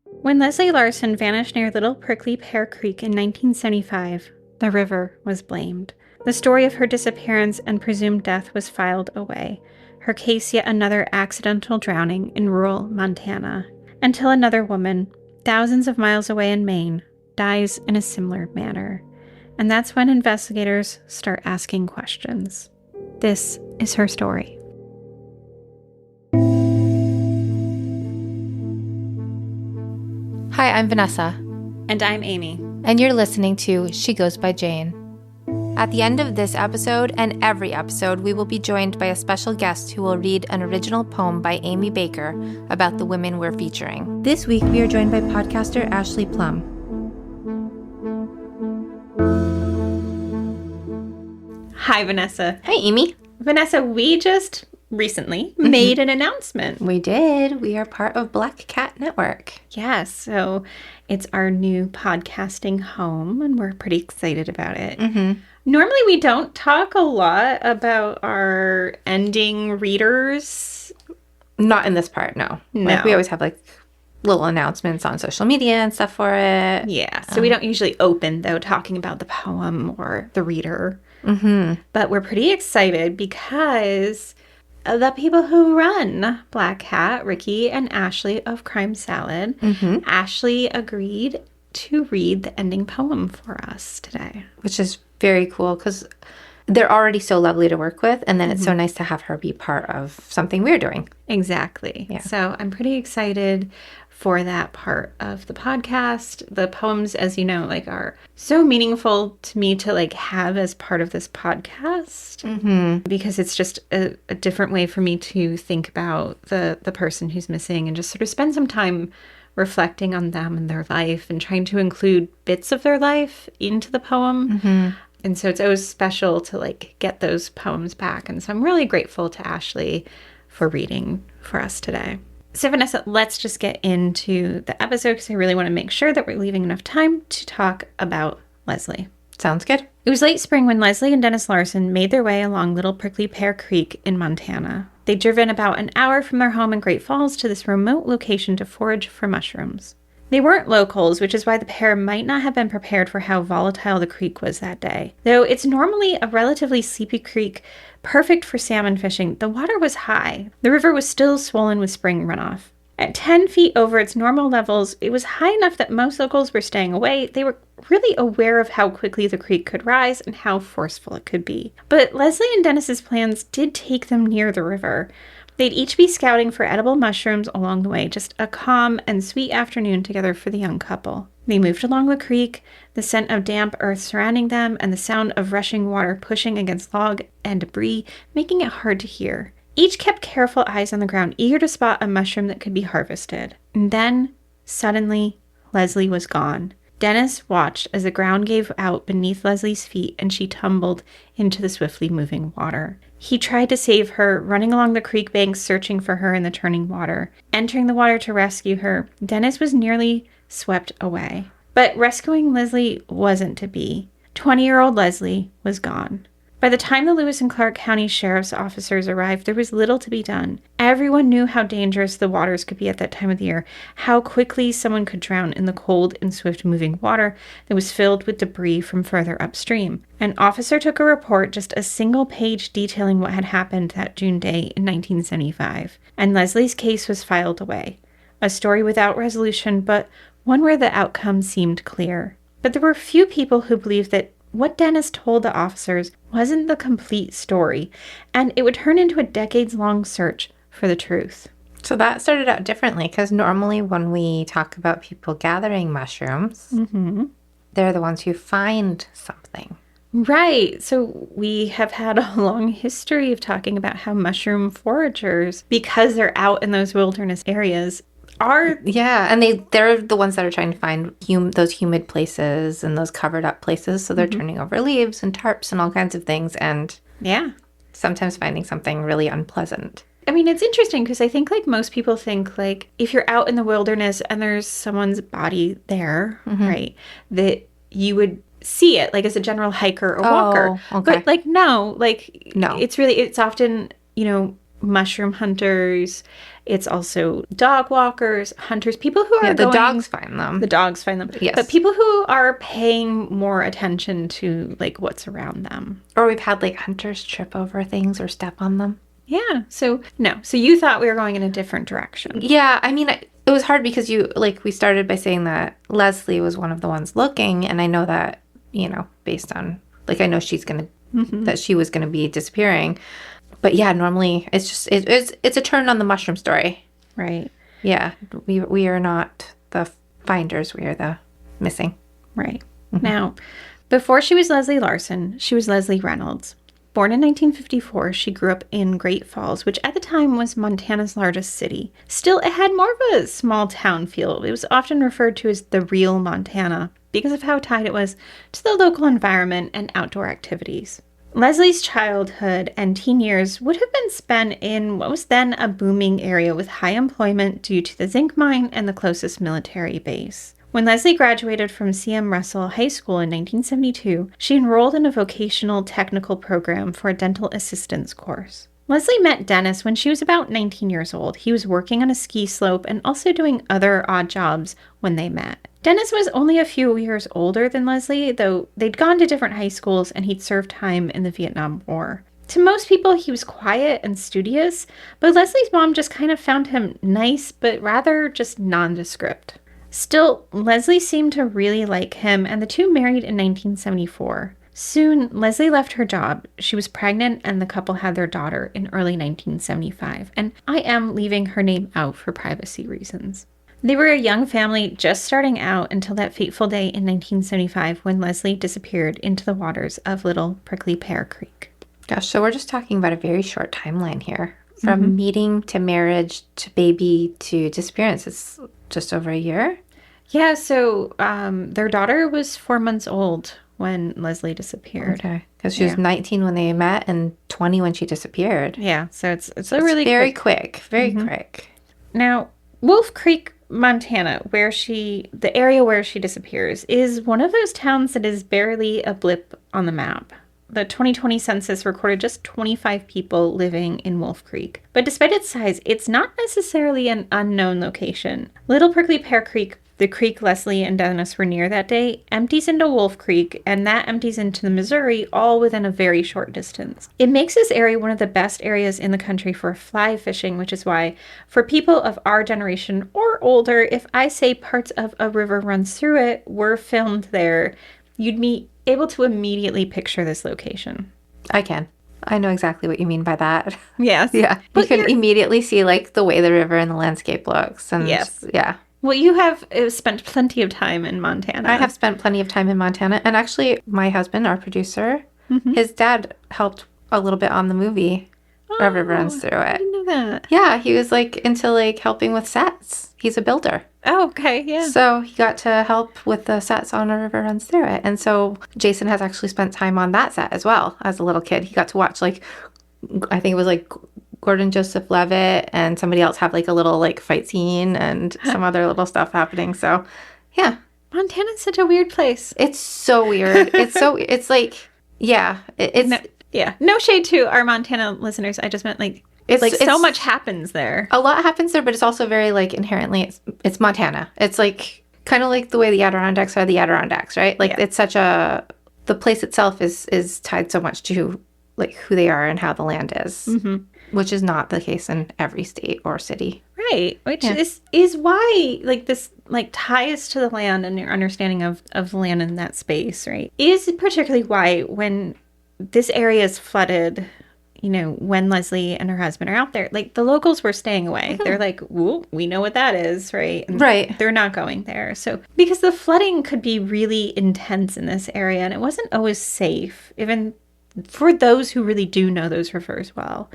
When Leslee Larson vanished near Little Prickly Pear Creek in 1975, the river was blamed. The story of her disappearance and presumed death was filed away. Her case yet another accidental drowning in rural Montana. Until another woman, thousands of miles away in Maine, dies in a similar manner. And that's when investigators start asking questions. This is her story. Hi, I'm Vanessa. And I'm Amy. And you're listening to She Goes by Jane. At the end of this episode and every episode, we will be joined by a special guest who will read an original poem by Amy Baker about the women we're featuring. This week, we are joined by podcaster Ashley Plum. Hi, Vanessa. Hi, Amy. Vanessa, we just recently made an announcement. We did. We are part of Black Cat Network. Yeah, so it's our new podcasting home, and we're pretty excited about it. Mm-hmm. Normally, we don't talk a lot about our ending readers. Not in this part, no. No. We always have little announcements on social media and stuff for it. Yeah, so we don't usually open, though, talking about the poem or the reader. Mm-hmm. But we're pretty excited because the people who run Black Cat, Ricky and Ashley of Crime Salad, Ashley agreed to read the ending poem for us today. Which is very cool because they're already so lovely to work with. And then it's so nice to have her be part of something we're doing. Exactly. Yeah. So I'm pretty excited for that part of the podcast. The poems, as you know, are so meaningful to me to have as part of this podcast because it's just a different way for me to think about the person who's missing and just sort of spend some time reflecting on them and their life and trying to include bits of their life into the poem. And so it's always special to get those poems back. And so I'm really grateful to Ashley for reading for us today. So Vanessa, let's just get into the episode because I really want to make sure that we're leaving enough time to talk about Leslee. Sounds good. It was late spring when Leslee and Dennis Larson made their way along Little Prickly Pear Creek in Montana. They'd driven about an hour from their home in Great Falls to this remote location to forage for mushrooms. They weren't locals, which is why the pair might not have been prepared for how volatile the creek was that day. Though it's normally a relatively sleepy creek, perfect for salmon fishing, the water was high. The river was still swollen with spring runoff. At 10 feet over its normal levels, it was high enough that most locals were staying away. They were really aware of how quickly the creek could rise and how forceful it could be. But Leslee and Dennis's plans did take them near the river. They'd each be scouting for edible mushrooms along the way, just a calm and sweet afternoon together for the young couple. They moved along the creek, the scent of damp earth surrounding them and the sound of rushing water pushing against log and debris, making it hard to hear. Each kept careful eyes on the ground, eager to spot a mushroom that could be harvested. And then, suddenly, Leslee was gone. Dennis watched as the ground gave out beneath Leslie's feet and she tumbled into the swiftly moving water. He tried to save her, running along the creek banks searching for her in the turning water. Entering the water to rescue her, Dennis was nearly swept away. But rescuing Leslee wasn't to be. 20-year-old Leslee was gone. By the time the Lewis and Clark County Sheriff's officers arrived, there was little to be done. Everyone knew how dangerous the waters could be at that time of the year, how quickly someone could drown in the cold and swift-moving water that was filled with debris from further upstream. An officer took a report, just a single page detailing what had happened that June day in 1975, and Leslie's case was filed away. A story without resolution, but one where the outcome seemed clear. But there were few people who believed that what Dennis told the officers wasn't the complete story, and it would turn into a decades-long search for the truth. So that started out differently, because normally when we talk about people gathering mushrooms, they're the ones who find something. Right. So we have had a long history of talking about how mushroom foragers, because they're out in those wilderness areas, are... Yeah, and they're the ones that are trying to find those humid places and those covered up places. So they're turning over leaves and tarps and all kinds of things, and sometimes finding something really unpleasant. I mean, it's interesting because I think most people think if you're out in the wilderness and there's someone's body there, right, that you would see it as a general hiker or walker. Okay. But no, no. It's often, mushroom hunters. It's also dog walkers, hunters, people who are the dogs find them. The dogs find them. Yes. But people who are paying more attention to, like, what's around them. Or we've had, like, hunters trip over things or step on them. Yeah. So, no. So you thought we were going in a different direction. Yeah. I mean, it was hard because we started by saying that Leslee was one of the ones looking. And I know that, based on, like, I know she's going to, that she was going to be disappearing. But yeah, normally it's just, it's a turn on the mushroom story. Right. Yeah. We are not the finders. We are the missing. Right. Now, before she was Leslee Larson, she was Leslee Reynolds. Born in 1954, she grew up in Great Falls, which at the time was Montana's largest city. Still, it had more of a small town feel. It was often referred to as the real Montana because of how tied it was to the local environment and outdoor activities. Leslee's childhood and teen years would have been spent in what was then a booming area with high employment due to the zinc mine and the closest military base. When Leslee graduated from C.M. Russell High School in 1972, she enrolled in a vocational technical program for a dental assistance course. Leslee met Dennis when she was about 19 years old. He was working on a ski slope and also doing other odd jobs when they met. Dennis was only a few years older than Leslee, though they'd gone to different high schools and he'd served time in the Vietnam War. To most people, he was quiet and studious, but Leslie's mom just kind of found him nice, but rather just nondescript. Still, Leslee seemed to really like him, and the two married in 1974. Soon, Leslee left her job. She was pregnant, and the couple had their daughter in early 1975, and I am leaving her name out for privacy reasons. They were a young family just starting out until that fateful day in 1975 when Leslee disappeared into the waters of Little Prickly Pear Creek. Gosh, so we're just talking about a very short timeline here. From meeting to marriage to baby to disappearance. It's just over a year? Yeah, so their daughter was 4 months old when Leslee disappeared. Okay, because she was 19 when they met and 20 when she disappeared. Yeah, so it's a really very quick. Very quick. Now, Wolf Creek, Montana, the area where she disappears, is one of those towns that is barely a blip on the map. The 2020 census recorded just 25 people living in Wolf Creek. But despite its size, it's not necessarily an unknown location. Little Prickly Pear Creek, the creek Leslee and Dennis were near that day, empties into Wolf Creek, and that empties into the Missouri, all within a very short distance. It makes this area one of the best areas in the country for fly fishing, which is why, for people of our generation or older, if I say parts of a river runs through it were filmed there, you'd be able to immediately picture this location. I can. I know exactly what you mean by that. Yes. Yeah. You can immediately see, like, the way the river and the landscape looks. And yes. Yeah. Well, you have spent plenty of time in Montana. I have spent plenty of time in Montana. And actually, my husband, our producer, his dad helped a little bit on the movie. A River Runs Through It. I didn't know that. Yeah, he was, like, into, like, helping with sets. He's a builder. Oh, okay, yeah. So he got to help with the sets on A River Runs Through It. And so Jason has actually spent time on that set as well as a little kid. He got to watch, like, I think it was, like, Gordon Joseph Levitt and somebody else have, like, a little, like, fight scene and some other little stuff happening. So, yeah. Montana's such a weird place. It's so weird. It's like, yeah. No shade to our Montana listeners. I just meant, it's so much happens there. A lot happens there, but it's also very, like, inherently, it's Montana. It's, like, kind of like the way the Adirondacks are the Adirondacks, right? Like, it's such the place itself is tied so much to, like, who they are and how the land is, which is not the case in every state or city. Right, which is why, like, this, like, ties to the land and your understanding of the land in that space, right, is particularly why when this area is flooded, you know, when Leslee and her husband are out there, like, the locals were staying away. They're like, "Whoa, we know what that is," right? And right. They're not going there. So, because the flooding could be really intense in this area, and it wasn't always safe, even for those who really do know those rivers well.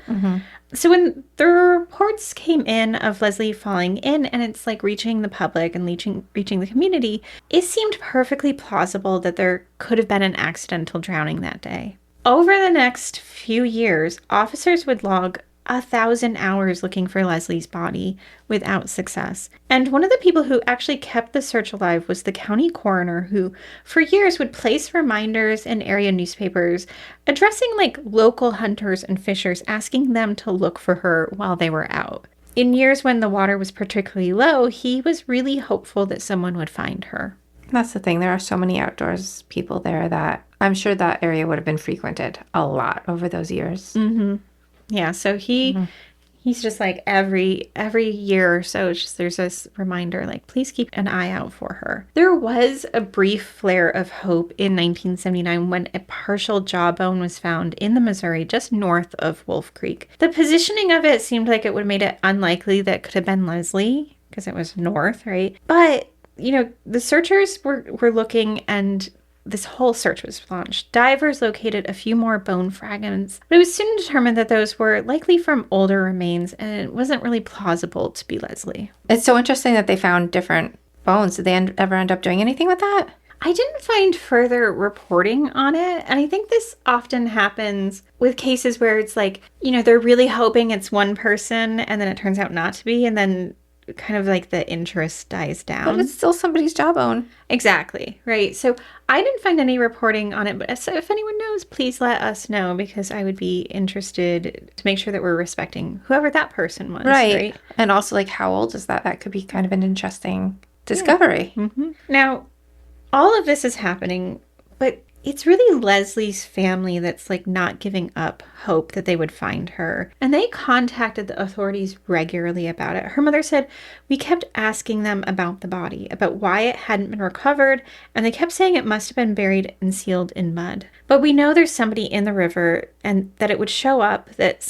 So when the reports came in of Leslee falling in, and it's, like, reaching the public and reaching the community, it seemed perfectly plausible that there could have been an accidental drowning that day. Over the next few years, officers would log 1,000 hours looking for Leslee's body without success. And one of the people who actually kept the search alive was the county coroner, who for years would place reminders in area newspapers addressing like local hunters and fishers, asking them to look for her while they were out. In years when the water was particularly low, he was really hopeful that someone would find her. That's the thing. There are so many outdoors people there that I'm sure that area would have been frequented a lot over those years. Mm-hmm. Yeah, so he's just like every year or so, there's this reminder, like, please keep an eye out for her. There was a brief flare of hope in 1979 when a partial jawbone was found in the Missouri, just north of Wolf Creek. The positioning of it seemed like it would have made it unlikely that it could have been Leslee, because it was north, right? But the searchers were looking, and this whole search was launched. Divers located a few more bone fragments, but it was soon determined that those were likely from older remains, and it wasn't really plausible to be Leslee. It's so interesting that they found different bones. Did they ever end up doing anything with that? I didn't find further reporting on it, and I think this often happens with cases where it's like, they're really hoping it's one person, and then it turns out not to be, and then kind of like the interest dies down. But it's still somebody's jawbone. Exactly, right? So I didn't find any reporting on it, but so if anyone knows, please let us know, because I would be interested to make sure that we're respecting whoever that person was. Right? And also, like, how old is that? That could be kind of an interesting discovery. Yeah. Mm-hmm. Now, all of this is happening, but it's really Leslie's family that's like not giving up hope that they would find her. And they contacted the authorities regularly about it. Her mother said, we kept asking them about the body, about why it hadn't been recovered, and they kept saying it must have been buried and sealed in mud. But we know there's somebody in the river, and that it would show up, that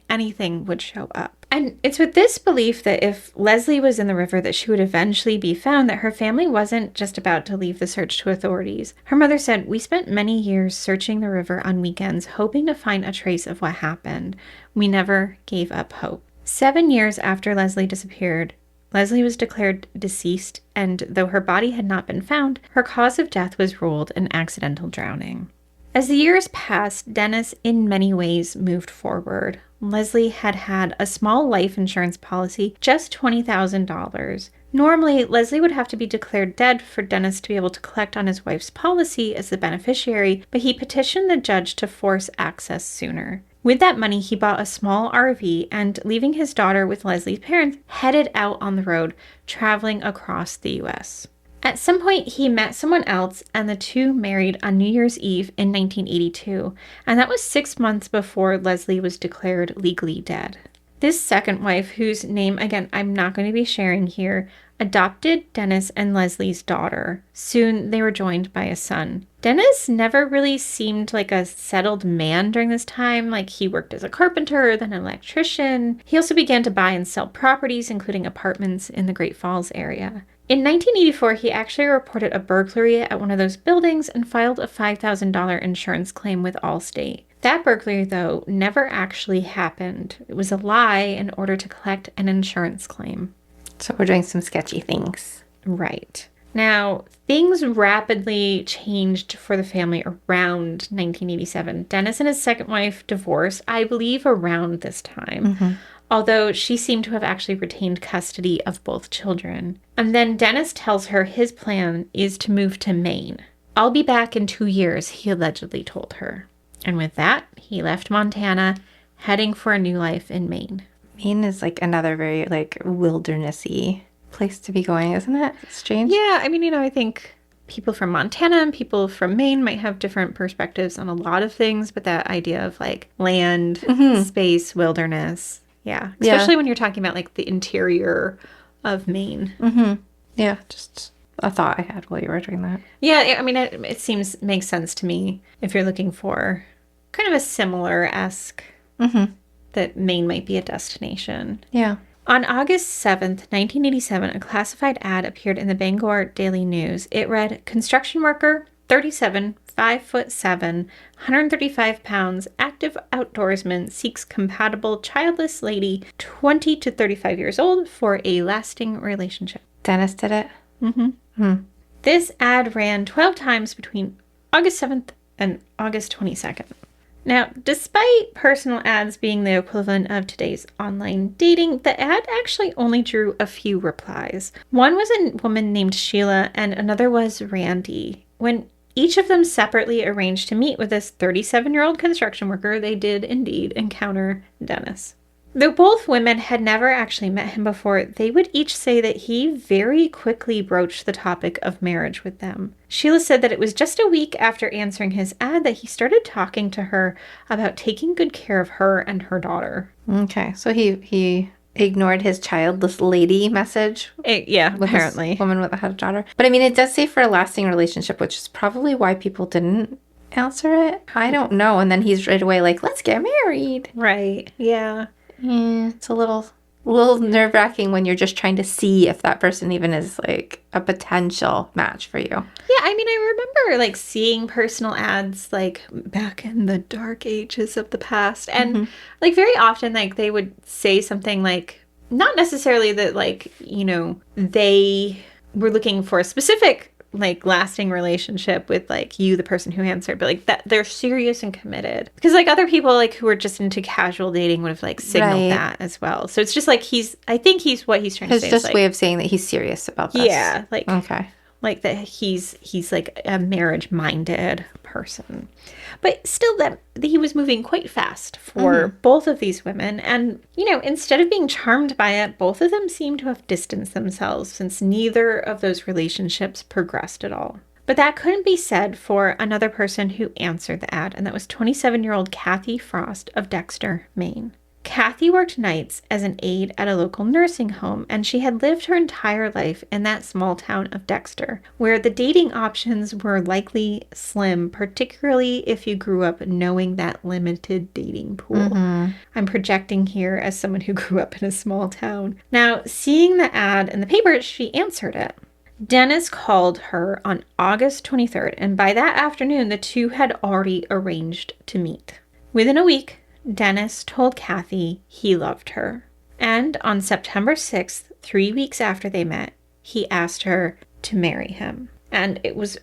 anything would show up. And it's with this belief that if Leslee was in the river, that she would eventually be found, that her family wasn't just about to leave the search to authorities. Her mother said, we spent many years searching the river on weekends, hoping to find a trace of what happened. We never gave up hope. 7 years after Leslee disappeared, Leslee was declared deceased, and though her body had not been found, her cause of death was ruled an accidental drowning. As the years passed, Dennis in many ways moved forward. Leslee had a small life insurance policy, just $20,000. Normally, Leslee would have to be declared dead for Dennis to be able to collect on his wife's policy as the beneficiary, but he petitioned the judge to force access sooner. With that money, he bought a small RV and, leaving his daughter with Leslie's parents, headed out on the road, traveling across the U.S. At some point, he met someone else, and the two married on New Year's Eve in 1982, and that was 6 months before Leslee was declared legally dead. This second wife, whose name, again, I'm not going to be sharing here, adopted Dennis and Leslie's daughter. Soon, they were joined by a son. Dennis never really seemed like a settled man during this time. Like, he worked as a carpenter, then an electrician. He also began to buy and sell properties, including apartments in the Great Falls area. In 1984, he actually reported a burglary at one of those buildings and filed a $5,000 insurance claim with Allstate. That burglary, though, never actually happened. It was a lie in order to collect an insurance claim. So we're doing some sketchy things. Right. Now, things rapidly changed for the family around 1987. Dennis and his second wife divorced, I believe, around this time. Mm-hmm. Although she seemed to have actually retained custody of both children. And then Dennis tells her his plan is to move to Maine. I'll be back in 2 years, he allegedly told her. And with that, he left Montana, heading for a new life in Maine. Maine is like another very like wildernessy place to be going, isn't it? It's strange. Yeah, I mean, I think people from Montana and people from Maine might have different perspectives on a lot of things, but that idea of like land, space, wilderness... Yeah, especially when you're talking about, like, the interior of Maine. Mm-hmm. Yeah, just a thought I had while you were doing that. Yeah, I mean, it makes sense to me if you're looking for kind of a similar-esque, that Maine might be a destination. Yeah. On August 7th, 1987, a classified ad appeared in the Bangor Daily News. It read, construction worker, 37, 5'7", 135 pounds, active outdoorsman seeks compatible childless lady, 20 to 35 years old, for a lasting relationship. Dennis did it? Mm-hmm. This ad ran 12 times between August 7th and August 22nd. Now, despite personal ads being the equivalent of today's online dating, the ad actually only drew a few replies. One was a woman named Sheila, and another was Randy. When each of them separately arranged to meet with this 37-year-old construction worker, they did indeed encounter Dennis. Though both women had never actually met him before, they would each say that he very quickly broached the topic of marriage with them. Sheila said that it was just a week after answering his ad that he started talking to her about taking good care of her and her daughter. Okay, so he ignored his childless lady message. Yeah, apparently. Woman with a daughter. But I mean, it does say for a lasting relationship, which is probably why people didn't answer it. I don't know. And then he's right away like, let's get married. Right, yeah. Yeah, it's a little nerve-wracking when you're just trying to see if that person even is like a potential match for you. Yeah, I mean, I remember like seeing personal ads like back in the dark ages of the past. And like very often like they would say something like, not necessarily that like, you know, they were looking for a specific like lasting relationship with like you, the person who answered, but like that they're serious and committed. Because like other people like who are just into casual dating would have like signaled that as well. So it's just like I think what he's trying to say. It's just like, a way of saying that he's serious about this. Yeah, like okay, like that he's like a marriage minded person. But still that he was moving quite fast for both of these women. And, you know, instead of being charmed by it, both of them seem to have distanced themselves since neither of those relationships progressed at all. But that couldn't be said for another person who answered the ad, and that was 27-year-old Kathy Frost of Dexter, Maine. Kathy worked nights as an aide at a local nursing home, and she had lived her entire life in that small town of Dexter, where the dating options were likely slim, particularly if you grew up knowing that limited dating pool. I'm projecting here as someone who grew up in a small town. Now, seeing the ad in the paper, she answered it. Dennis called her on August 23rd, and by that afternoon, the two had already arranged to meet. Within a week, Dennis told Kathy he loved her. And on September 6th, 3 weeks after they met, he asked her to marry him. And it was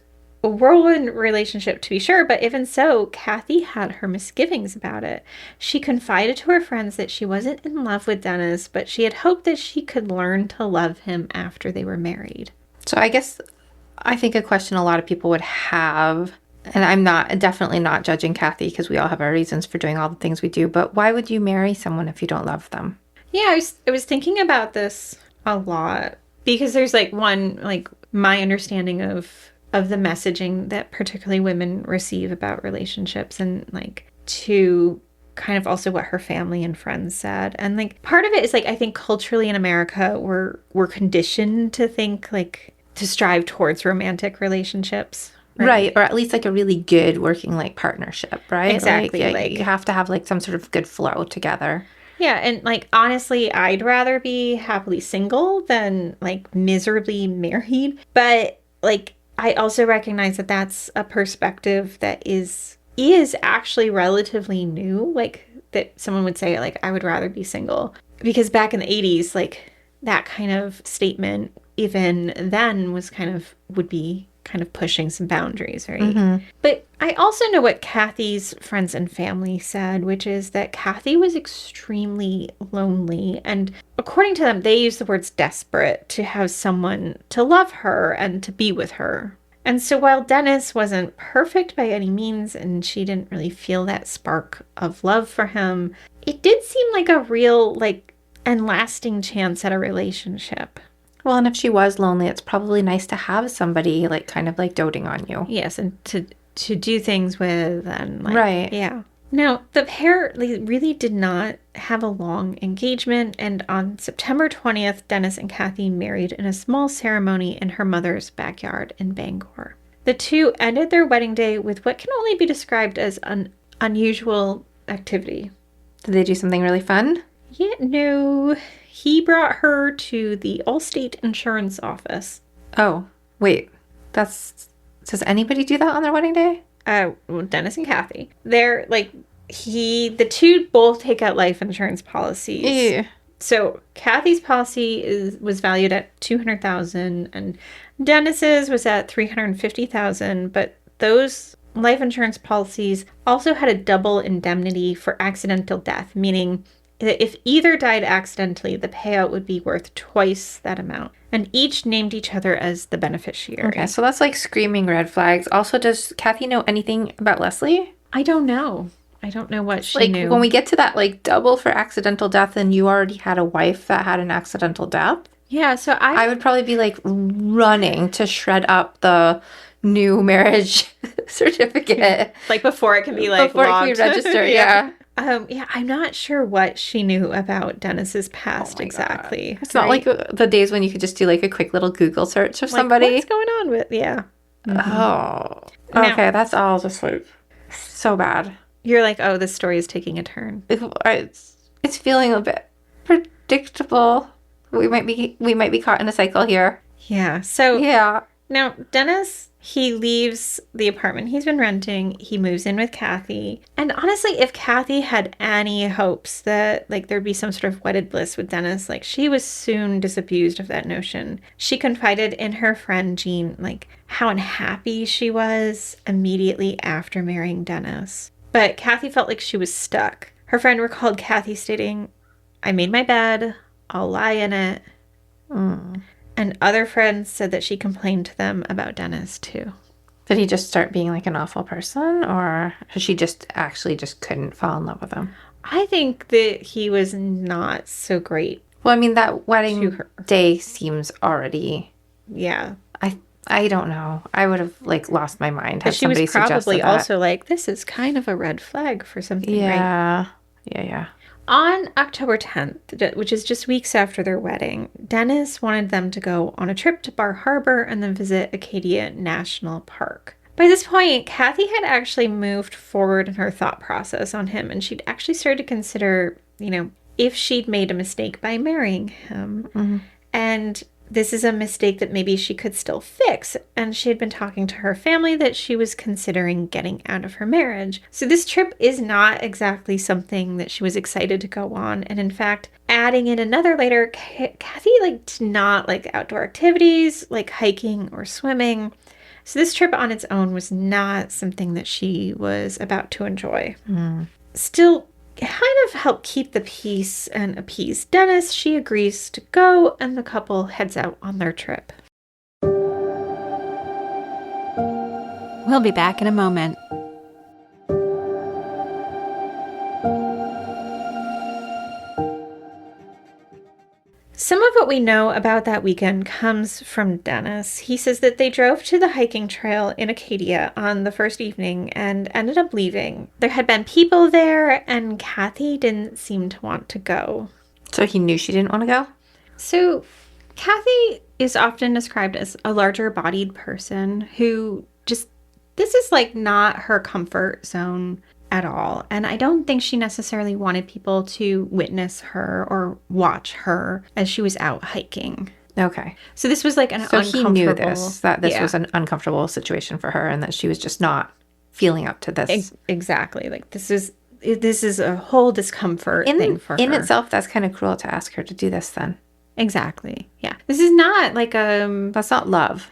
a whirlwind relationship to be sure, but even so, Kathy had her misgivings about it. She confided to her friends that she wasn't in love with Dennis, but she had hoped that she could learn to love him after they were married. So I think a question a lot of people would have, and I'm definitely not judging Kathy because we all have our reasons for doing all the things we do, but why would you marry someone if you don't love them? Yeah, I was thinking about this a lot because there's like one, like my understanding of the messaging that particularly women receive about relationships, and like two, kind of also what her family and friends said. And like part of it is like I think culturally in America we're conditioned to think like to strive towards romantic relationships. Right. Or at least like a really good working like partnership, right? Exactly. Like you have to have like some sort of good flow together. Yeah. And like, honestly, I'd rather be happily single than like miserably married. But like, I also recognize that that's a perspective that is actually relatively new. Like that someone would say like, I would rather be single, because back in the 80s, like that kind of statement even then would be kind of pushing some boundaries, right? But I also know what Kathy's friends and family said, which is that Kathy was extremely lonely. And according to them, they used the words desperate to have someone to love her and to be with her. And so while Dennis wasn't perfect by any means, and she didn't really feel that spark of love for him, it did seem like a real, like, and lasting chance at a relationship. Well, and if she was lonely, it's probably nice to have somebody like kind of like doting on you. Yes, and to do things with, and like, right. Yeah. Now, the pair really did not have a long engagement, and on September 20th, Dennis and Kathy married in a small ceremony in her mother's backyard in Bangor. The two ended their wedding day with what can only be described as an unusual activity. Did they do something really fun? Yeah, no. He brought her to the Allstate insurance office. Oh, wait. Does anybody do that on their wedding day? Well, Dennis and Kathy. They're like, the two both take out life insurance policies. Ew. So Kathy's policy was valued at $200,000 and Dennis's was at $350,000, but those life insurance policies also had a double indemnity for accidental death, meaning that if either died accidentally, the payout would be worth twice that amount. And each named each other as the beneficiary. Okay, so that's like screaming red flags. Also, does Kathy know anything about Leslee? I don't know. I don't know what she Like, knew. when we get to that, like, double for accidental death and you already had a wife that had an accidental death, Yeah, so I would probably be, like, running to shred up the new marriage certificate. like before it can be like Before logged. it can be registered, yeah. Yeah, I'm not sure what she knew about Dennis's past exactly. God. It's not like the days when you could just do, like, a quick little Google search of somebody. What's going on with, yeah. Oh. Now- Okay, that's all just, like, so bad. You're like, oh, this story is taking a turn. It's feeling a bit predictable. We might be caught in a cycle here. Yeah, so Yeah. now Dennis, he leaves the apartment he's been renting. He moves in with Kathy. And honestly, if Kathy had any hopes that like there'd be some sort of wedded bliss with Dennis, like she was soon disabused of that notion. She confided in her friend Jean, like how unhappy she was immediately after marrying Dennis. But Kathy felt like she was stuck. Her friend recalled Kathy stating, "I made my bed. I'll lie in it." And other friends said that she complained to them about Dennis too. Did he just start being like an awful person, or she just actually just couldn't fall in love with him? I think that he was not so great. Well, I mean, that wedding To her. day seems already... Yeah. I don't know. I would have like lost my mind had But she was somebody probably suggested that. also like, this is kind of a red flag for something, right? Yeah. Yeah. On October 10th, which is just weeks after their wedding, Dennis wanted them to go on a trip to Bar Harbor and then visit Acadia National Park. By this point, Kathy had actually moved forward in her thought process on him, and she'd actually started to consider, if she'd made a mistake by marrying him. And this is a mistake that maybe she could still fix. And she had been talking to her family that she was considering getting out of her marriage. So this trip is not exactly something that she was excited to go on. And in fact, adding in another later, Kathy did not like outdoor activities like hiking or swimming. So this trip on its own was not something that she was about to enjoy. Still, kind of help keep the peace and appease Dennis, she agrees to go, and the couple heads out on their trip. We'll be back in a moment. Some of what we know about that weekend comes from Dennis. He says that they drove to the hiking trail in Acadia on the first evening and ended up leaving. There had been people there, and Kathy didn't seem to want to go. So he knew she didn't want to go? So Kathy is often described as a larger-bodied person who this is not her comfort zone at all. And I don't think she necessarily wanted people to witness her or watch her as she was out hiking. Okay. So this was uncomfortable. So he knew that this was an uncomfortable situation for her and that she was just not feeling up to this. Exactly. This is a whole discomfort thing for her. In itself, that's kind of cruel to ask her to do this then. Exactly. Yeah. This is not that's not love.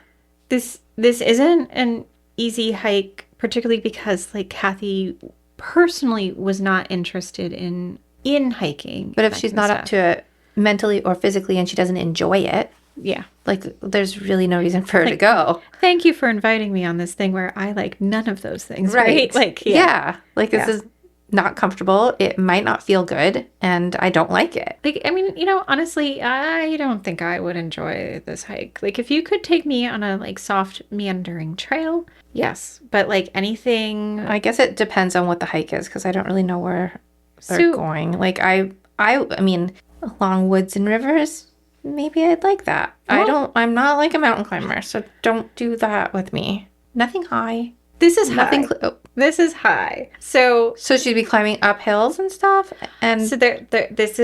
This isn't an easy hike, particularly because Kathy personally was not interested in hiking. But if she's not up to it mentally or physically and she doesn't enjoy it, yeah, there's really no reason for her to go. Thank you for inviting me on this thing where I like none of those things, right? This is not comfortable. It might not feel good, and I don't like it. Honestly, I don't think I would enjoy this hike. If you could take me on a soft meandering trail, yes, but anything. I guess it depends on what the hike is, because I don't really know where they're going. I mean, along woods and rivers, maybe I'd like that. Well, I'm not a mountain climber, so don't do that with me. Nothing high. This is high. This is high. So she'd be climbing up hills and stuff, and so this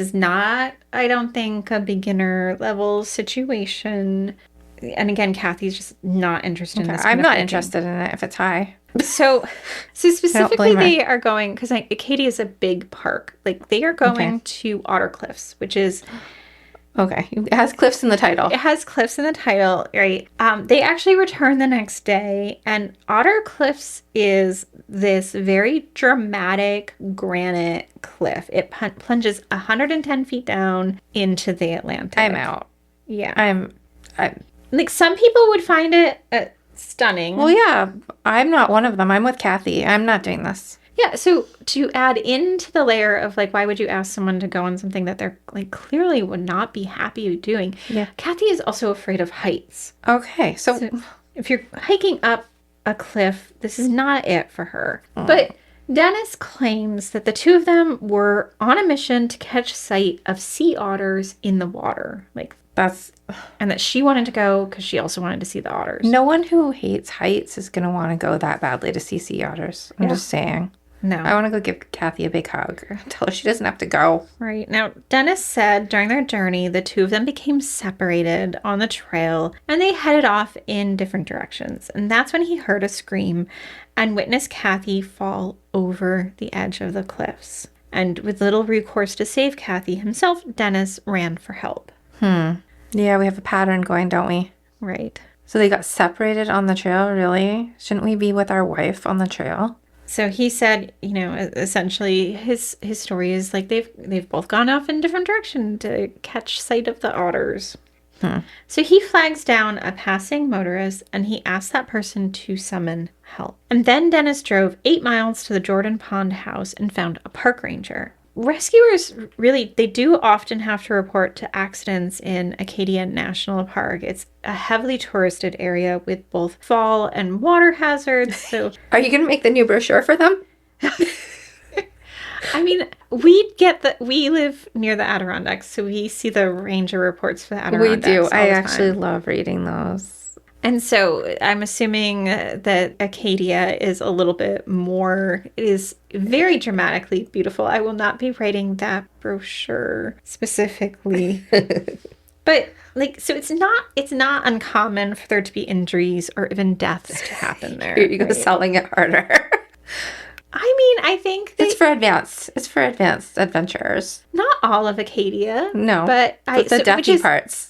is not, I don't think, a beginner level situation. And again, Kathy's just not interested in this. I'm not interested in it if it's high. So specifically, they are going because Acadia is a big park. They are going to Otter Cliffs, which is Okay. It has cliffs in the title. It has cliffs in the title, right? They actually return the next day, and Otter Cliffs is this very dramatic granite cliff. It plunges 110 feet down into the Atlantic. I'm out. Yeah. I'm Like, some people would find it stunning. Well, yeah. I'm not one of them. I'm with Kathy. I'm not doing this. Yeah, so to add into the layer of, like, why would you ask someone to go on something that they're, like, clearly would not be happy doing? Yeah. Kathy is also afraid of heights. Okay, so if you're hiking up a cliff, this is not it for her. But Dennis claims that the two of them were on a mission to catch sight of sea otters in the water. Like, and that she wanted to go because she also wanted to see the otters. No one who hates heights is going to want to go that badly to see sea otters. I'm just saying. No. I want to go give Kathy a big hug. Tell her she doesn't have to go. Right. Now, Dennis said during their journey, the two of them became separated on the trail and they headed off in different directions. And that's when he heard a scream and witnessed Kathy fall over the edge of the cliffs. And with little recourse to save Kathy himself, Dennis ran for help. Yeah, we have a pattern going, don't we? Right. So they got separated on the trail, really? Shouldn't we be with our wife on the trail? So he said, you know, essentially his story is like they've both gone off in different direction to catch sight of the otters. So he flags down a passing motorist and he asks that person to summon help. And then Dennis drove 8 miles to the Jordan Pond house and found a park ranger. Rescuers really, they do often have to report to accidents in Acadia National Park. It's a heavily touristed area with both fall and water hazards. So, are you going to make the new brochure for them? I mean, we live near the Adirondacks, so we see the ranger reports for the Adirondacks. We do. I actually love reading those. And so I'm assuming that Acadia is a little bit more, it is very dramatically beautiful. I will not be writing that brochure specifically. But like, so it's not uncommon for there to be injuries or even deaths to happen there. Here you go, selling it harder. I mean, I think it's for advanced adventurers. Not all of Acadia. No. But the deathly parts.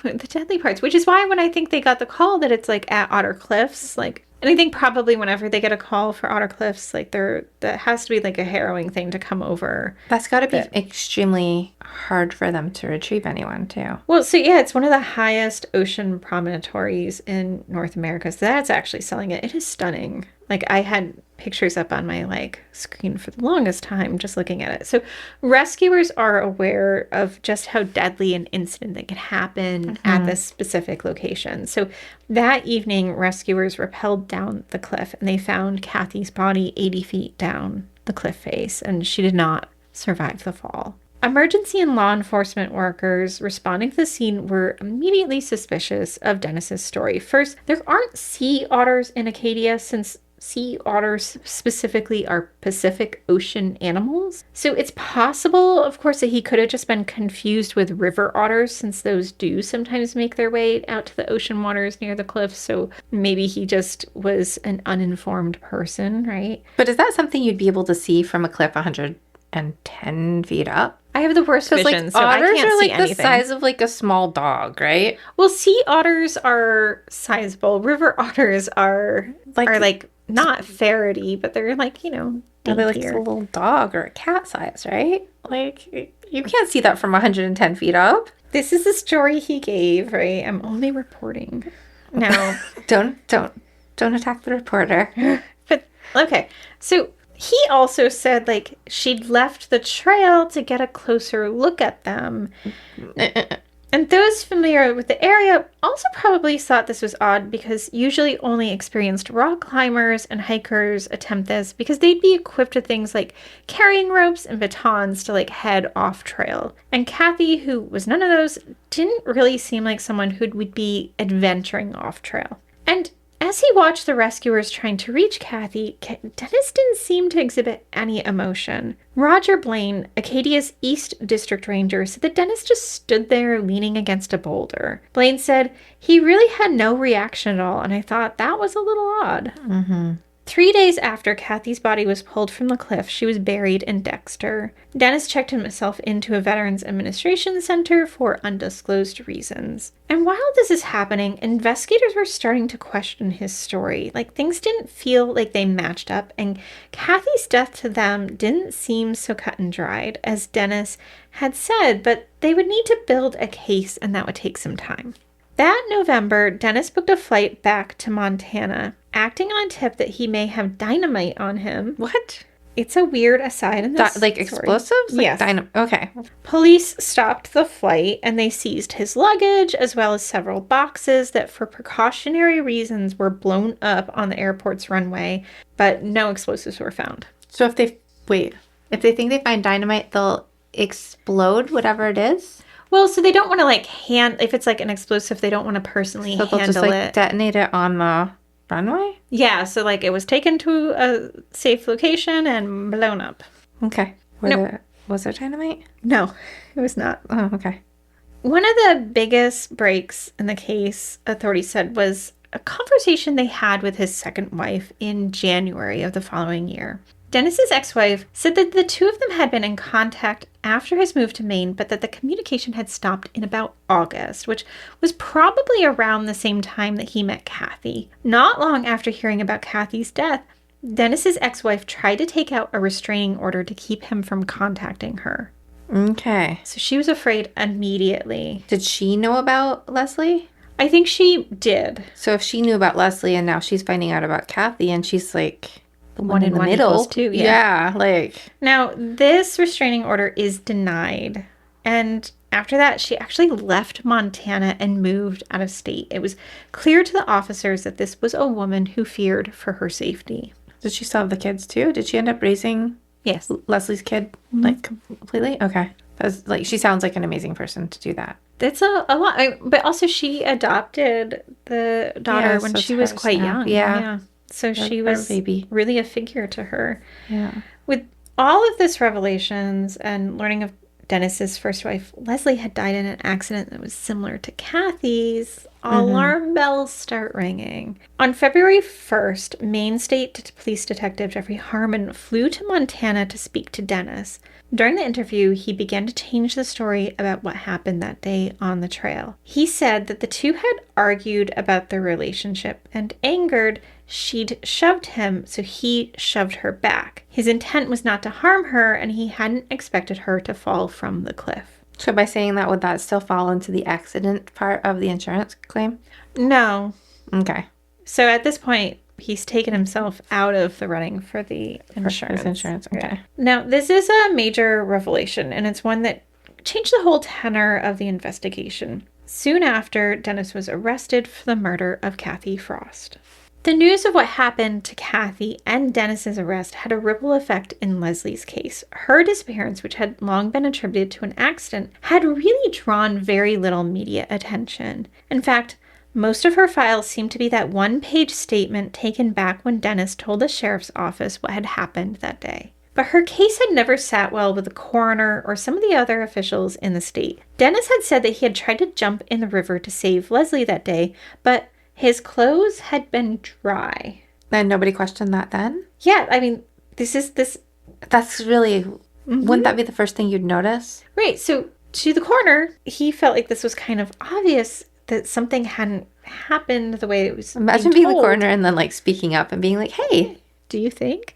The deadly parts, which is why when I think they got the call that it's like at Otter Cliffs, like, and I think probably whenever they get a call for Otter Cliffs, like that has to be like a harrowing thing to come over. That's got to be extremely hard for them to retrieve anyone too. Well, so yeah, it's one of the highest ocean promontories in North America. So that's actually selling it. It is stunning. Like, I had pictures up on my screen for the longest time just looking at it. So rescuers are aware of just how deadly an incident that can happen at this specific location. So that evening, rescuers rappelled down the cliff and they found Kathy's body 80 feet down the cliff face, and she did not survive the fall. Emergency and law enforcement workers responding to the scene were immediately suspicious of Dennis's story. First, there aren't sea otters in Acadia since sea otters specifically are Pacific Ocean animals. So it's possible, of course, that he could have just been confused with river otters since those do sometimes make their way out to the ocean waters near the cliffs. So maybe he just was an uninformed person, right? But is that something you'd be able to see from a cliff 110 feet up? I have the worst vision, so I can't see anything. Otters are the size of a small dog, right? Well, sea otters are sizable. River otters are not ferrety, but they're daintier. They're like a little dog or a cat size, right? Like, you can't see that from 110 feet up. This is the story he gave, right? I'm only reporting. No. Don't attack the reporter. But, okay. So he also said, she'd left the trail to get a closer look at them. And those familiar with the area also probably thought this was odd because usually only experienced rock climbers and hikers attempt this because they'd be equipped with things like carrying ropes and batons to head off trail. And Kathy, who was none of those, didn't really seem like someone who would be adventuring off trail. And as he watched the rescuers trying to reach Kathy, Dennis didn't seem to exhibit any emotion. Roger Blaine, Acadia's East District Ranger, said that Dennis just stood there leaning against a boulder. Blaine said he really had no reaction at all, and I thought that was a little odd. 3 days after Kathy's body was pulled from the cliff, she was buried in Dexter. Dennis checked himself into a Veterans Administration Center for undisclosed reasons. And while this is happening, investigators were starting to question his story. Like, things didn't feel like they matched up, and Kathy's death to them didn't seem so cut and dried, as Dennis had said, but they would need to build a case, and that would take some time. That November, Dennis booked a flight back to Montana, acting on a tip that he may have dynamite on him. What? It's a weird aside in this Like story. explosives? Like yes. Okay. Police stopped the flight and they seized his luggage as well as several boxes that for precautionary reasons were blown up on the airport's runway, but no explosives were found. So if they think they find dynamite, they'll explode whatever it is? Well, so they don't want to if it's like an explosive, they don't want to personally handle they'll just it. Detonate it on the runway? Yeah, so it was taken to a safe location and blown up. Okay. Was there dynamite? No, it was not. Oh, okay. One of the biggest breaks in the case, authorities said, was a conversation they had with his second wife in January of the following year. Dennis's ex-wife said that the two of them had been in contact after his move to Maine, but that the communication had stopped in about August, which was probably around the same time that he met Kathy. Not long after hearing about Kathy's death, Dennis's ex-wife tried to take out a restraining order to keep him from contacting her. Okay. So she was afraid immediately. Did she know about Leslee? I think she did. So if she knew about Leslee and now she's finding out about Kathy and she's like... the one in the middle. Two, yeah. Now, this restraining order is denied. And after that, she actually left Montana and moved out of state. It was clear to the officers that this was a woman who feared for her safety. Did she still have the kids too? Did she end up raising Yes. Leslie's kid completely? Okay. That's she sounds like an amazing person to do that. It's a lot. But also she adopted the daughter when she was quite young. Yeah. So she was really a figure to her. Yeah. With all of this revelations and learning of Dennis's first wife, Leslee had died in an accident that was similar to Kathy's. Alarm bells start ringing. On February 1st, Maine State Police Detective Jeffrey Harmon flew to Montana to speak to Dennis. During the interview, he began to change the story about what happened that day on the trail. He said that the two had argued about their relationship, and angered, she'd shoved him, so he shoved her back. His intent was not to harm her, and he hadn't expected her to fall from the cliff. So by saying that, would that still fall into the accident part of the insurance claim? No. Okay. So at this point, he's taken himself out of the running for the insurance. Okay. Yeah. Now, this is a major revelation, and it's one that changed the whole tenor of the investigation. Soon after, Dennis was arrested for the murder of Kathy Frost. The news of what happened to Kathy and Dennis's arrest had a ripple effect in Leslee's case. Her disappearance, which had long been attributed to an accident, had really drawn very little media attention. In fact, most of her files seemed to be that one-page statement taken back when Dennis told the sheriff's office what had happened that day. But her case had never sat well with the coroner or some of the other officials in the state. Dennis had said that he had tried to jump in the river to save Leslee that day, but his clothes had been dry. And nobody questioned that then? Yeah, I mean, that's really... Wouldn't that be the first thing you'd notice? Right, so to the coroner, he felt like this was kind of obvious that something hadn't happened the way it was. Imagine being the coroner and then speaking up and being like, hey, do you think?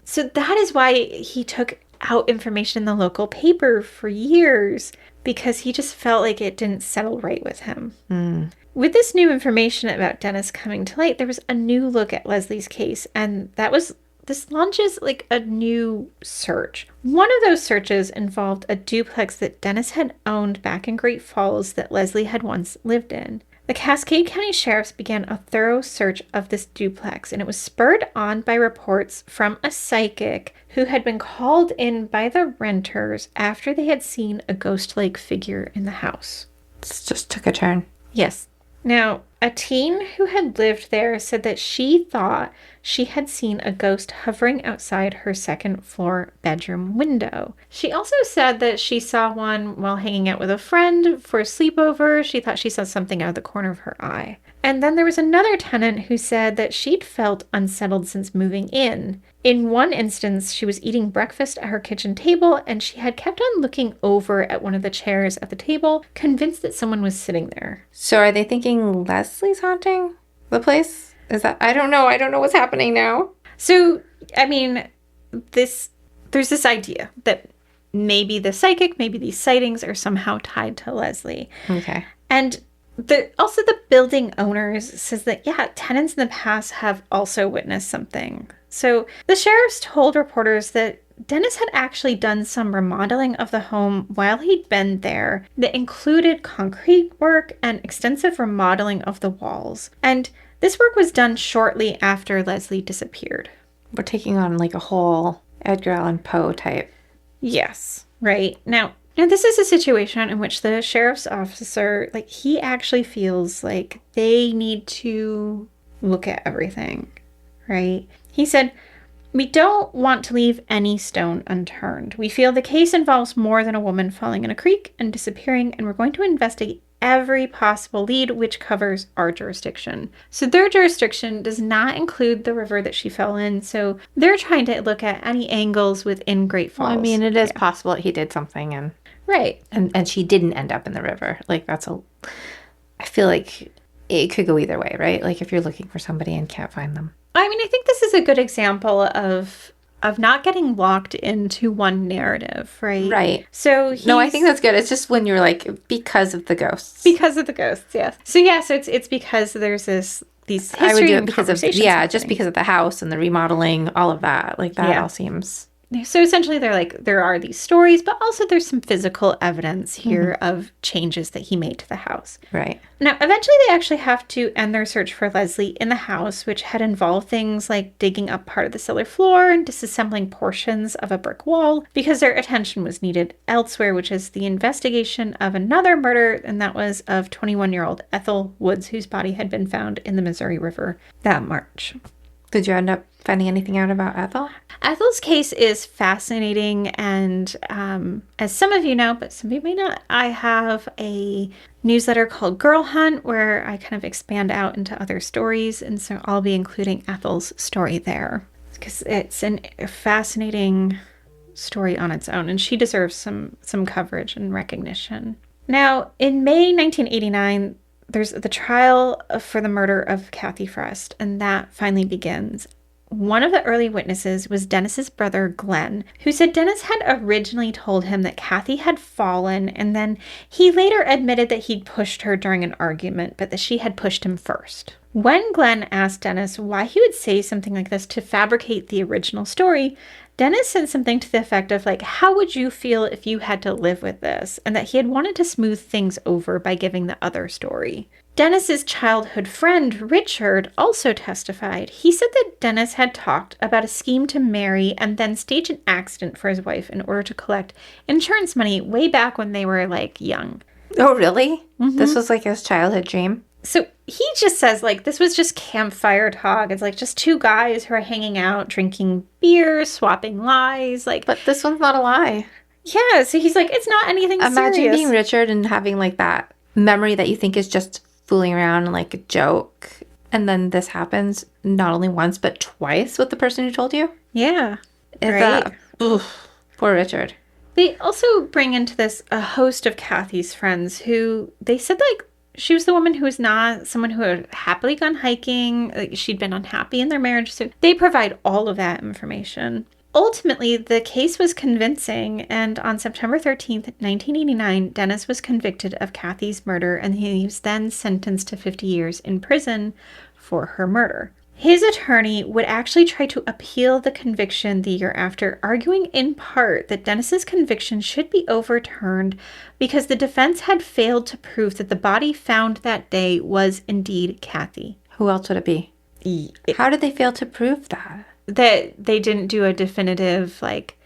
So that is why he took out information in the local paper for years, because he just felt like it didn't settle right with him. With this new information about Dennis coming to light, there was a new look at Leslee's case, and this launches a new search. One of those searches involved a duplex that Dennis had owned back in Great Falls that Leslee had once lived in. The Cascade County Sheriffs began a thorough search of this duplex, and it was spurred on by reports from a psychic who had been called in by the renters after they had seen a ghost-like figure in the house. This just took a turn. Yes. Now, A teen who had lived there said that she thought she had seen a ghost hovering outside her second floor bedroom window. She also said that she saw one while hanging out with a friend for a sleepover. She thought she saw something out of the corner of her eye. And then there was another tenant who said that she'd felt unsettled since moving in. In one instance, she was eating breakfast at her kitchen table and she had kept on looking over at one of the chairs at the table, convinced that someone was sitting there. So are they thinking Leslie's haunting the place? Is that... I don't know. I don't know what's happening now. So, I mean, there's this idea that maybe the psychic, maybe these sightings are somehow tied to Leslie. Okay. And also the building owners says that, yeah, tenants in the past have also witnessed something. So the sheriffs told reporters that Dennis had actually done some remodeling of the home while he'd been there that included concrete work and extensive remodeling of the walls. And this work was done shortly after Leslie disappeared. We're taking on like a whole Edgar Allan Poe type. Yes, right. Now, this is a situation in which the sheriff's officer, like, he actually feels like they need to look at everything, right? He said, "We don't want to leave any stone unturned. We feel the case involves more than a woman falling in a creek and disappearing, and we're going to investigate every possible lead which covers our jurisdiction." So their jurisdiction does not include the river that she fell in, so they're trying to look at any angles within Great Falls. Well, I mean, it is possible that he did something and... Right. And she didn't end up in the river. Like, that's a... I feel like it could go either way, right? Like, if you're looking for somebody and can't find them. I mean, I think this is a good example of not getting locked into one narrative, right? Right. So no, I think that's good. It's just when you're like, because of the ghosts. Because of the ghosts, yes. So it's because there's these history I would do it and because of, conversations just happening. because of the house and the remodeling, all of that. Like, that all seems... So essentially they're like, there are these stories, but also there's some physical evidence here of changes that he made to the house. Right. Now, eventually they actually have to end their search for Leslie in the house, which had involved things like digging up part of the cellar floor and disassembling portions of a brick wall because their attention was needed elsewhere, which is the investigation of another murder, and that was of 21-year-old Ethel Woods, whose body had been found in the Missouri River that March. Did you end up finding anything out about Ethel? Ethel's case is fascinating, and as some of you know, but some of you may not, I have a newsletter called Girl Hunt where I kind of expand out into other stories, and so I'll be including Ethel's story there because it's a fascinating story on its own, and she deserves some coverage and recognition. Now, in May 1989, there's the trial for the murder of Kathy Frest, and that finally begins. One of the early witnesses was Dennis's brother, Glenn, who said Dennis had originally told him that Kathy had fallen, and then he later admitted that he'd pushed her during an argument, but that she had pushed him first. When Glenn asked Dennis why he would say something like this to fabricate the original story, Dennis said something to the effect of, like, how would you feel if you had to live with this? And that he had wanted to smooth things over by giving the other story. Dennis's childhood friend, Richard, also testified. He said that Dennis had talked about a scheme to marry and then stage an accident for his wife in order to collect insurance money way back when they were, like, young. Oh, really? Mm-hmm. This was, like, his childhood dream? So he just says, like, this was just campfire talk. It's, like, just two guys who are hanging out, drinking beer, swapping lies, like... But this one's not a lie. Yeah, so he's like, it's not anything serious. Imagine being Richard and having, like, that memory that you think is just fooling around and, like, a joke. And then this happens not only once, but twice with the person who told you. Yeah. Right. Poor Richard. They also bring into this a host of Kathy's friends who they said, like, she was the woman who was not someone who had happily gone hiking. Like, she'd been unhappy in their marriage. So they provide all of that information. Ultimately, the case was convincing, and on September 13th, 1989, Dennis was convicted of Kathy's murder, and he was then sentenced to 50 years in prison for her murder. His attorney would actually try to appeal the conviction the year after, arguing in part that Dennis's conviction should be overturned because the defense had failed to prove that the body found that day was indeed Kathy. Who else would it be? How did they fail to prove that? That they didn't do a definitive, like,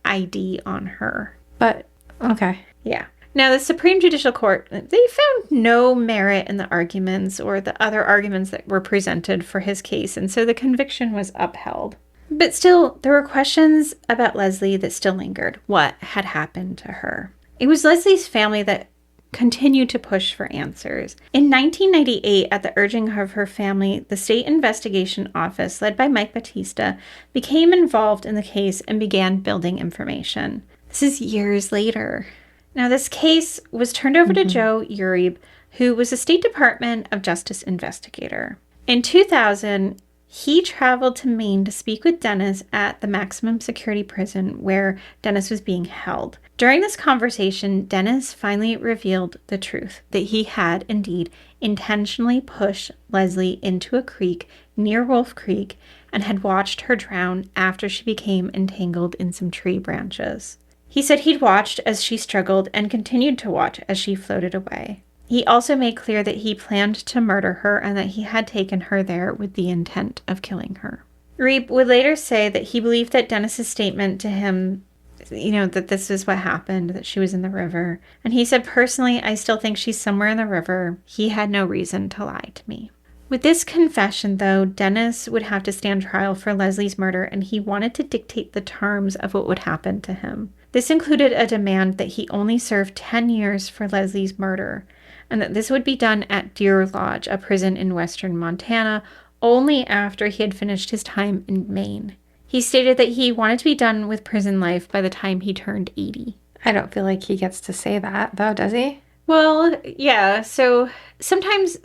ID on her. But, okay. Yeah. Now, the Supreme Judicial Court, they found no merit in the arguments or the other arguments that were presented for his case, and so the conviction was upheld. But still, there were questions about Leslee that still lingered. What had happened to her? It was Leslie's family that continued to push for answers. In 1998, at the urging of her family, the State Investigation Office, led by Mike Batista, became involved in the case and began building information. This is years later. Now, this case was turned over to Joe Uribe, who was a State Department of Justice investigator. In 2000, he traveled to Maine to speak with Dennis at the maximum security prison where Dennis was being held. During this conversation, Dennis finally revealed the truth, that he had indeed intentionally pushed Leslee into a creek near Wolf Creek and had watched her drown after she became entangled in some tree branches. He said he'd watched as she struggled and continued to watch as she floated away. He also made clear that he planned to murder her and that he had taken her there with the intent of killing her. Uribe would later say that he believed that Dennis's statement to him, that this is what happened, that she was in the river. And he said, personally, I still think she's somewhere in the river. He had no reason to lie to me. With this confession, though, Dennis would have to stand trial for Leslee's murder, and he wanted to dictate the terms of what would happen to him. This included a demand that he only serve 10 years for Leslee's murder, and that this would be done at Deer Lodge, a prison in western Montana, only after he had finished his time in Maine. He stated that he wanted to be done with prison life by the time he turned 80. I don't feel like he gets to say that, though, does he? Well, yeah, so sometimes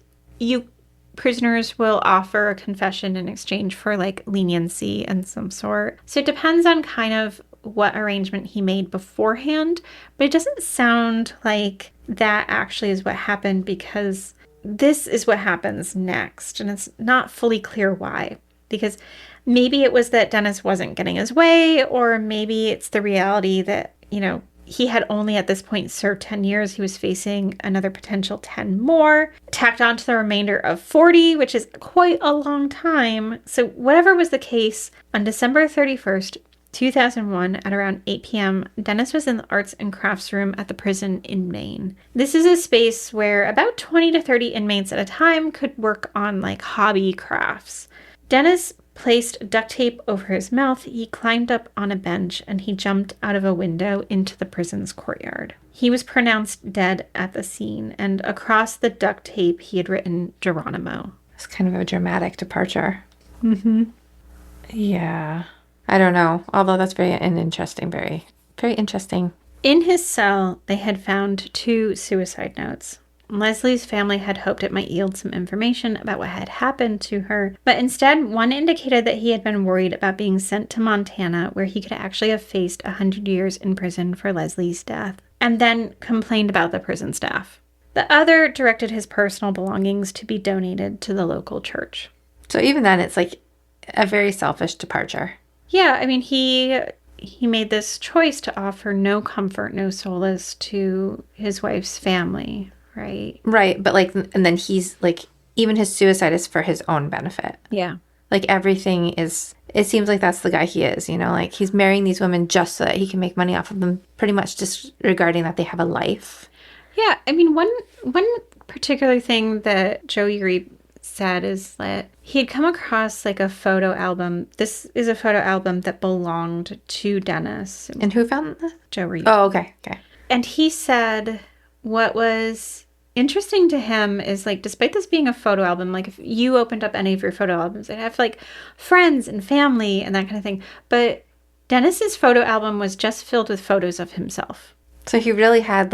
prisoners will offer a confession in exchange for, leniency and some sort. So it depends on kind of what arrangement he made beforehand, but it doesn't sound like that actually is what happened, because this is what happens next, and it's not fully clear why. Because maybe it was that Dennis wasn't getting his way, or maybe it's the reality that, he had only at this point served 10 years. He was facing another potential 10 more, tacked on to the remainder of 40, which is quite a long time. So whatever was the case, on December 31st, 2001, at around 8 p.m., Dennis was in the arts and crafts room at the prison in Maine. This is a space where about 20 to 30 inmates at a time could work on hobby crafts. Dennis placed duct tape over his mouth, he climbed up on a bench, and he jumped out of a window into the prison's courtyard. He was pronounced dead at the scene, and across the duct tape he had written Geronimo. It's kind of a dramatic departure. Mm-hmm. Yeah. I don't know, although that's very interesting. In his cell, they had found 2 suicide notes. Leslie's family had hoped it might yield some information about what had happened to her, but instead, one indicated that he had been worried about being sent to Montana, where he could actually have faced 100 years in prison for Leslie's death, and then complained about the prison staff. The other directed his personal belongings to be donated to the local church. So even then, it's a very selfish departure. Yeah, I mean, he made this choice to offer no comfort, no solace to his wife's family, right? Right, but and then he's even his suicide is for his own benefit. Yeah. Everything is, it seems like that's the guy he is, he's marrying these women just so that he can make money off of them, pretty much disregarding that they have a life. Yeah, I mean, one particular thing that Joe Uribe said is that he had come across a photo album. This is a photo album that belonged to Dennis. And who found this? Joe Uribe. Oh, okay. And he said what was interesting to him is despite this being a photo album, if you opened up any of your photo albums, it'd have friends and family and that kind of thing. But Dennis's photo album was just filled with photos of himself. So he really had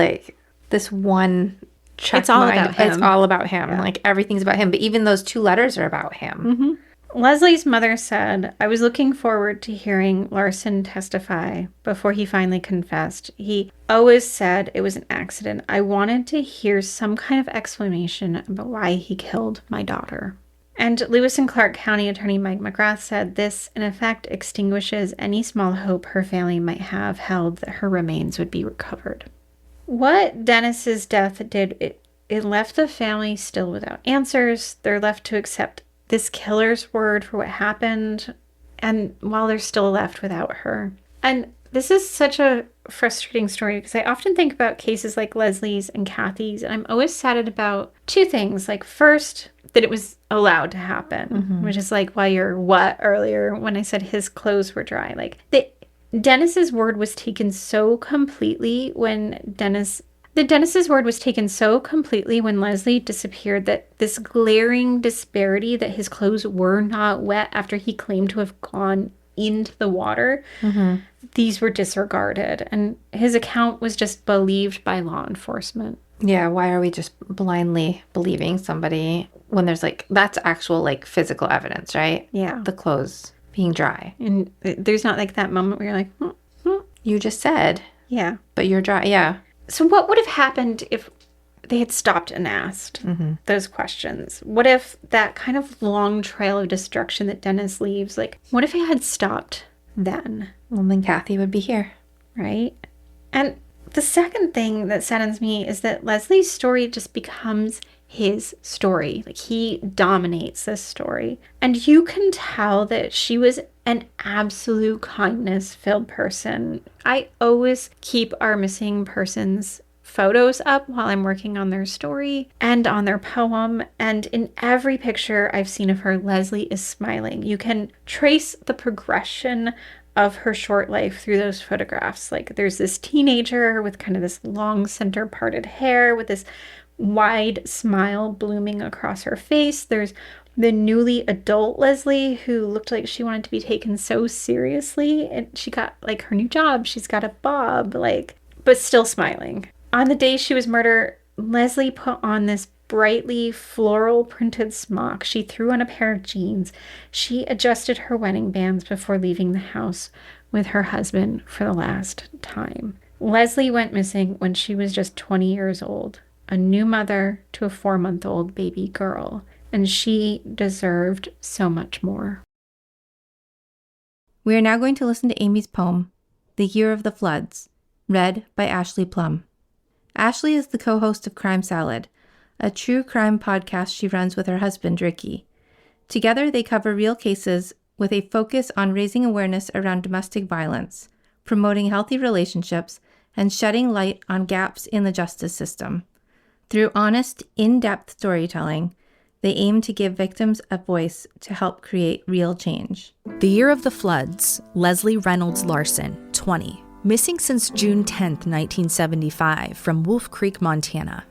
this one check it's all mind. about him. It's all about him. Yeah. Everything's about him. But even those 2 letters are about him. Mm-hmm. Leslie's mother said, I was looking forward to hearing Larson testify before he finally confessed. He always said it was an accident. I wanted to hear some kind of explanation about why he killed my daughter. And Lewis and Clark County Attorney Mike McGrath said this, in effect, extinguishes any small hope her family might have held that her remains would be recovered. What Dennis's death did, it left the family still without answers. They're left to accept this killer's word for what happened, and while they're still left without her. And this is such a frustrating story because I often think about cases like Leslie's and Kathy's, and I'm always saddened about two things. Like, first, that it was allowed to happen, which is like why you're what earlier when I said his clothes were dry. Like, Dennis's word was taken so completely when Dennis's word was taken so completely when Leslee disappeared that this glaring disparity that his clothes were not wet after he claimed to have gone into the water, these were disregarded, and his account was just believed by law enforcement. Yeah, why are we just blindly believing somebody when there's like, that's actual like physical evidence, right? Yeah. The clothes being dry. And there's not like that moment where you're like, You just said. Yeah. But you're dry. Yeah. So what would have happened if they had stopped and asked those questions? What if that kind of long trail of destruction that Dennis leaves, like, what if it had stopped then? Well, then Kathy would be here. Right? And the second thing that saddens me is that Leslie's story just becomes his story. Like, he dominates this story. And you can tell that she was an absolute kindness-filled person. I always keep our missing persons photos up while I'm working on their story and on their poem. And in every picture I've seen of her, Leslee is smiling. You can trace the progression of her short life through those photographs. Like, there's this teenager with kind of this long center parted hair with this wide smile blooming across her face. There's the newly adult Leslee who looked like she wanted to be taken so seriously, and she got like her new job. She's got a bob, like, but still smiling. On the day she was murdered, Leslee put on this brightly floral printed smock. She threw on a pair of jeans. She adjusted her wedding bands before leaving the house with her husband for the last time. Leslee went missing when she was just 20 years old, a new mother to a 4-month-old baby girl, and she deserved so much more. We are now going to listen to Amy's poem, The Year of the Floods, read by Ashley Plum. Ashley is the co-host of Crime Salad, a true crime podcast she runs with her husband, Ricky. Together, they cover real cases with a focus on raising awareness around domestic violence, promoting healthy relationships, and shedding light on gaps in the justice system. Through honest, in-depth storytelling, they aim to give victims a voice to help create real change. The Year of the Floods, Leslee Reynolds Larson, 20, missing since June 10, 1975, from Wolf Creek, Montana.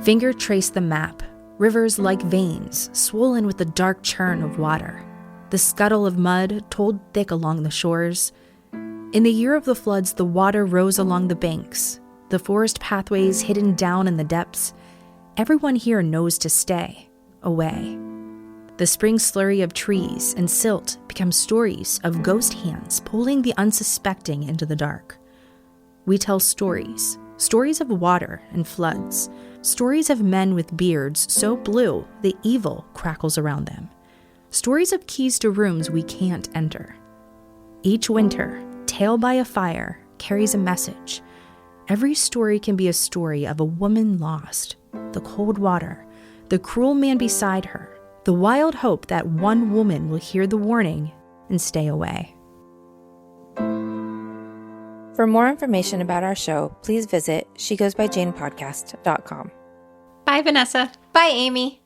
Finger traced the map, rivers like veins, swollen with the dark churn of water. The scuttle of mud told thick along the shores. In the year of the floods, the water rose along the banks, the forest pathways hidden down in the depths. Everyone here knows to stay away. The spring slurry of trees and silt become stories of ghost hands pulling the unsuspecting into the dark. We tell stories, stories of water and floods, stories of men with beards so blue the evil crackles around them, stories of keys to rooms we can't enter. Each winter, Tale by a Fire carries a message. Every story can be a story of a woman lost, the cold water, the cruel man beside her, the wild hope that one woman will hear the warning and stay away. For more information about our show, please visit shegoesbyjanepodcast.com. Bye, Vanessa. Bye, Amy.